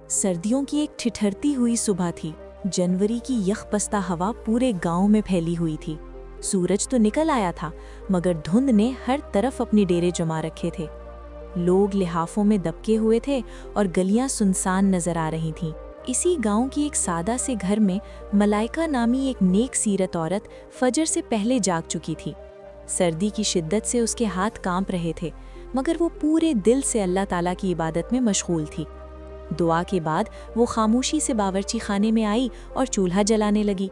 सर्दियों की एक ठिठुरती हुई सुबह थी। जनवरी की यखपस्ता हवा पूरे गांव में फैली हुई थी। सूरज तो निकल आया था, मगर धुंध ने हर तरफ अपने डेरे जमा रखे थे। लोग लिहाफों में दबके हुए थे और गलियां सुनसान नजर आ रही थीं। इसी गांव की एक सादा से घर में मलाइका नामी एक नेक सीरत औरत फजर से पहले जाग चुकी थी। सर्दी की शिद्दत से उसके हाथ कांप रहे थे, मगर वो पूरे दिल से अल्लाह ताला की इबादत में मशगूल थी। दुआ के बाद वो खामोशी से बावर्ची खाने में आई और चूल्हा जलाने लगी।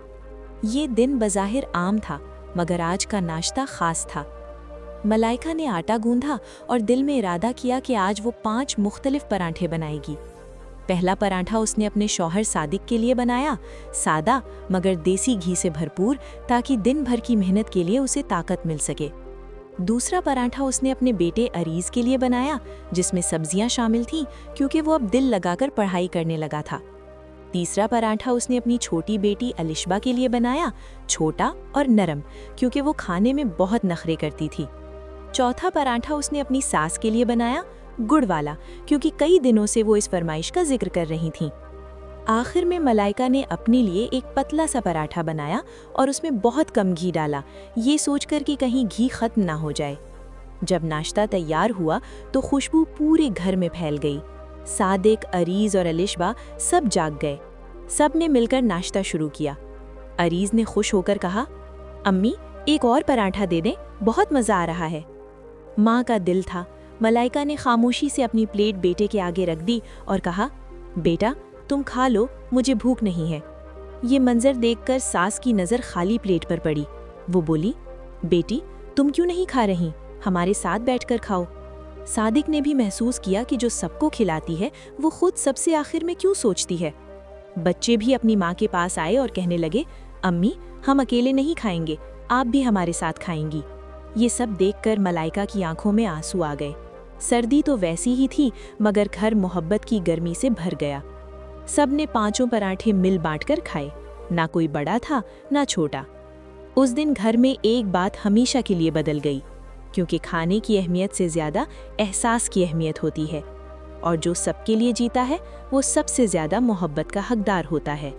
ये दिन बज़ाहिर आम था, मगर आज का नाश्ता खास था। मलाइका ने आटा गूंधा और दिल में इरादा किया कि आज वो 5 मुख्तलिफ पराठे बनाएगी। पहला पराठा उसने अपने शौहर सादिक के लिए बनाया, सादा मगर देसी घी से भरपूर, ताकि दिन भर की मेहनत के लिए उसे ताकत मिल सके। दूसरा पराठा उसने अपने बेटे अरीज के लिए बनाया, जिसमें सब्जियां शामिल थीं, क्योंकि वो अब दिल लगाकर पढ़ाई करने लगा था। तीसरा पराठा उसने अपनी छोटी बेटी अलिशबा के लिए बनाया, छोटा और नरम, क्योंकि वो खाने में बहुत नखरे करती थी। चौथा पराठा उसने अपनी सास के लिए बनाया, गुड़ वाला, क्योंकि कई दिनों से वो इस फरमाइश का जिक्र कर रही थीं। आखिर में मलाइका ने अपने लिए एक पतला सा पराठा बनाया और उसमें बहुत कम घी डाला, ये सोचकर कि कहीं घी खत्म ना हो जाए। जब नाश्ता तैयार हुआ तो खुशबू पूरे घर में फैल गई। सादिक, अरीज और अलिशबा सब जाग गए। सब ने मिलकर नाश्ता शुरू किया। अरीज ने खुश होकर कहा, अम्मी एक और पराठा दे दें, बहुत मज़ा आ रहा है। माँ का दिल था। मलाइका ने खामोशी से अपनी प्लेट बेटे के आगे रख दी और कहा, बेटा तुम खा लो, मुझे भूख नहीं है। ये मंजर देखकर सास की नज़र खाली प्लेट पर पड़ी। वो बोली, बेटी तुम क्यों नहीं खा रही, हमारे साथ बैठकर खाओ। सादिक ने भी महसूस किया कि जो सबको खिलाती है वो खुद सबसे आखिर में क्यों सोचती है। बच्चे भी अपनी माँ के पास आए और कहने लगे, अम्मी हम अकेले नहीं खाएंगे, आप भी हमारे साथ खाएंगी। ये सब देखकर मलाइका की आंखों में आंसू आ गए। सर्दी तो वैसी ही थी, मगर घर मोहब्बत की गर्मी से भर गया। सब ने 5 पराठे मिल बांटकर खाए, ना कोई बड़ा था ना छोटा। उस दिन घर में एक बात हमेशा के लिए बदल गई, क्योंकि खाने की अहमियत से ज़्यादा एहसास की अहमियत होती है, और जो सबके लिए जीता है वो सबसे ज़्यादा मोहब्बत का हकदार होता है।